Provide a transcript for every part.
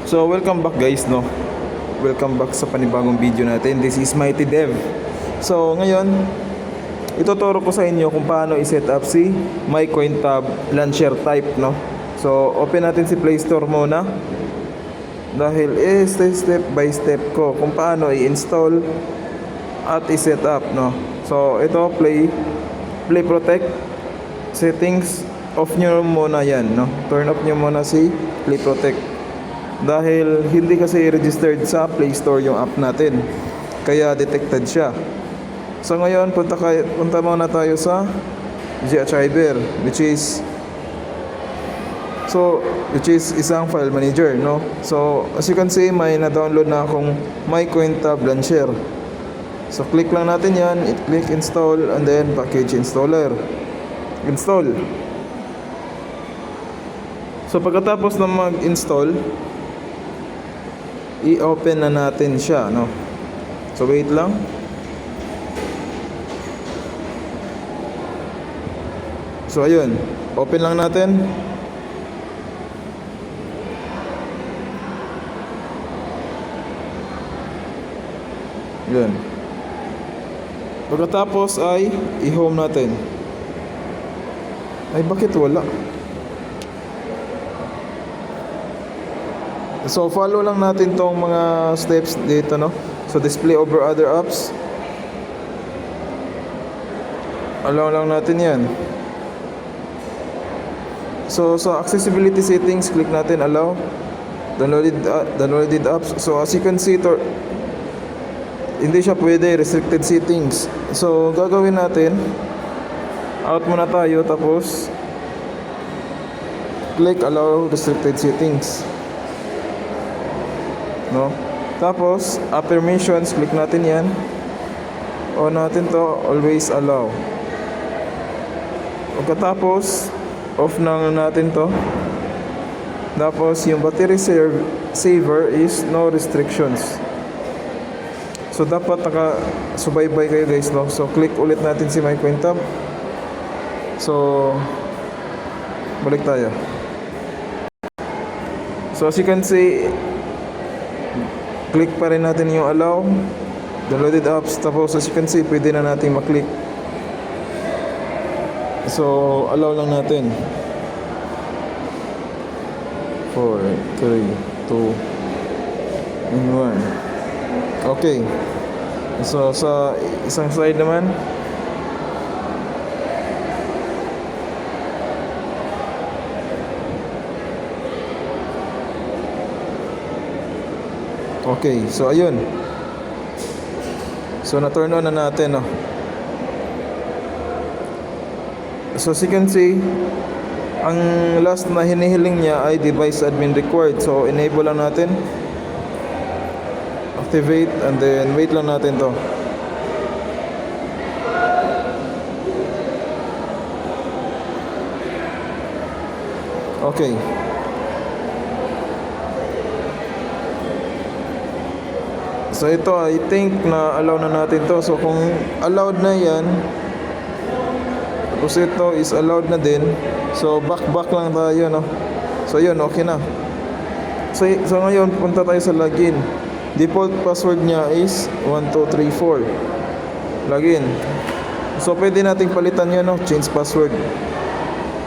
So welcome back guys, no. Welcome back sa panibagong video natin. This is Mighty Dev. So ngayon, ituturo ko sa inyo kung paano i-set up si MyCoinTab launcher type, no. So open natin si Play Store muna. Dahil step by step ko kung paano i-install at i-set up, no. So ito, Play Protect settings, off nyo muna yan, no. Turn off nyo muna si Play Protect. Dahil hindi kasi registered sa Play Store yung app natin, kaya detected siya. So ngayon, punta muna tayo sa GArchiver, which is isang file manager, no? So as you can see, may na-download na akong MyCoinTab launcher. So click lang natin yan, click install, and then package installer. Install. So pagkatapos na mag-install, i-open na natin siya, no? So wait lang. So ayun, open lang natin. Yun. Pagkatapos ay i-home natin. Ay, bakit wala? So follow lang natin tong mga steps dito, no? So display over other apps, allow lang natin yan. So sa accessibility settings, click natin allow downloaded apps. So as you can see, hindi siya pwede, restricted settings. So gagawin natin, out muna tayo, tapos click allow restricted settings, no? Tapos permissions, click natin yan, on natin to, always allow. Pagkatapos off na natin to. Tapos yung battery saver is no restrictions. So dapat naka-subaybay kayo guys, no? So click ulit natin si MyCoinTab. So balik tayo. So as you can see, click pa rin natin yung allow downloaded apps. Tapos as you can see, pwede na natin maklik. So allow lang natin. 4, 3, 2, and 1. Okay. So sa isang side naman, okay, so ayun. So na-turn on na natin, no? So as you can see, ang last na hinihiling niya ay device admin required. So enable lang natin, activate, and then wait lang natin to. Okay. So ito, I think na allow na natin to. So kung allowed na yan, tapos ito is allowed na din, so back lang tayo, no? So yun, okay na. So ngayon, punta tayo sa login. Default password niya is 1234. Login. So pwede nating palitan yun, no? Change password.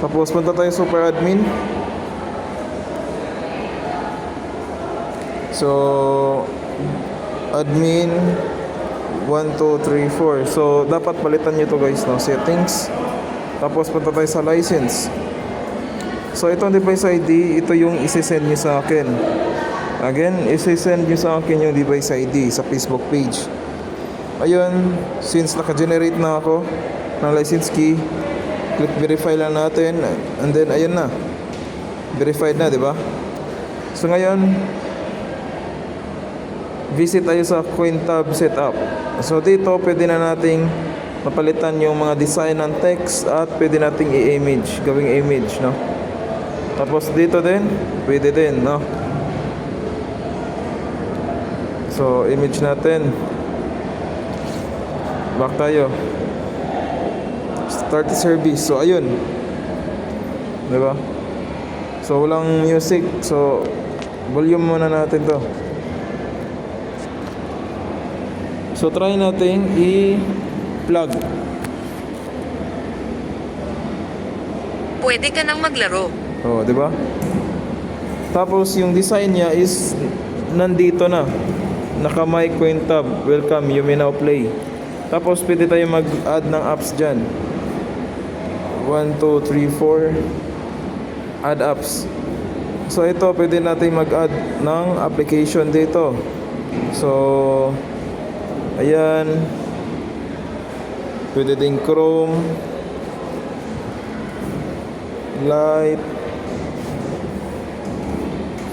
Tapos punta tayo sa super admin. So admin 1234. So dapat palitan nyo to guys, no? Settings. Tapos punta tayo sa license. So itong device ID, ito yung isi-send nyo sa akin. Again, isi-send nyo sa akin yung device ID sa Facebook page. Ayun, since naka-generate na ako ng license key, click verify lang natin, and then ayun na, verified na, di ba? So ngayon, visit tayo sa CoinTab setup. So dito pwede na nating mapalitan yung mga design ng text at pwede nating i-image, gawing image, no? Tapos dito din, pwede din, no? So image natin. Back tayo. Start service. So ayun, diba? So walang music. So Volume muna natin to. So try natin i-plug. Pwede ka nang maglaro. Oh, di ba? Tapos yung design niya is nandito na. Naka mic coin tab. Welcome, you may now play. Tapos pwede tayo mag-add ng apps dyan. 1, 2, 3, 4. Add apps. So ito, pwede natin mag-add ng application dito. So, ayan. Pwede din Chrome, Light,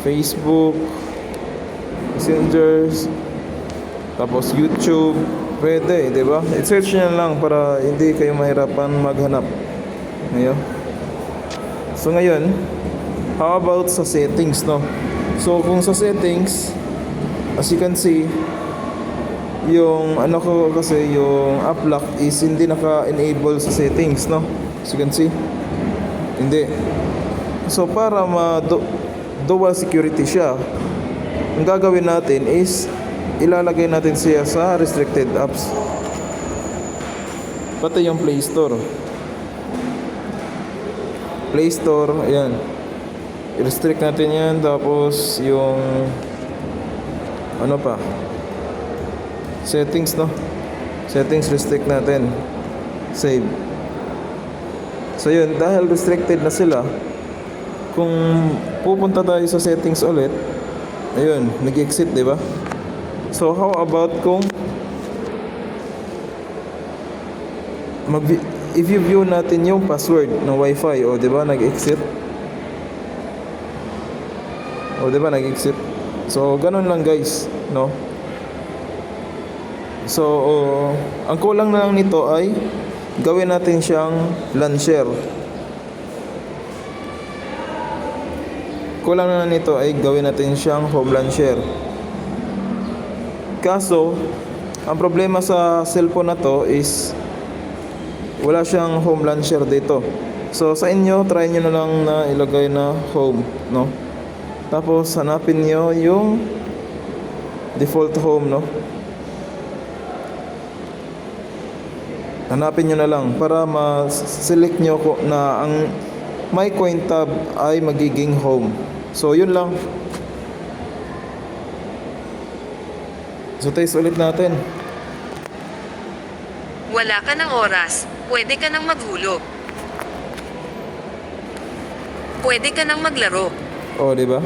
Facebook, Messengers, tapos YouTube. Pwede, di ba? I-search nyo lang para hindi kayo mahirapan maghanap. Ngayon. So ngayon, how about sa settings, no? So kung sa settings, as you can see, yung ano ko kasi yung app lock is hindi naka-enable sa settings, no? As you can see, hindi. So para dual security siya, ang gagawin natin is ilalagay natin siya sa restricted apps, pati yung Play Store. Play Store, ayan, i-restrict natin yan. Tapos yung ano pa, settings, no? Settings, restrict natin, save. So yun, dahil restricted na sila, kung pupunta tayo sa settings ulit, ayun, nag-exit, di ba? So how about kung if you view natin yung password ng Wi-Fi, o di ba nag-exit? O di ba nag-exit? So ganun lang guys, no? So ang kulang na lang nito ay gawin natin siyang launcher. Kulang na lang nito ay gawin natin siyang home launcher. Kaso, ang problema sa cellphone na to is wala siyang home launcher dito. So sa inyo, try nyo na lang na ilagay na home, no? Tapos hanapin nyo yung default home, no? Hanapin nyo na lang para ma-select nyo na ang my coin tab ay magiging home. So yun lang. So test ulit natin. Wala ka ng oras. Pwede ka nang maghulog. Pwede ka nang maglaro. Oh, di ba?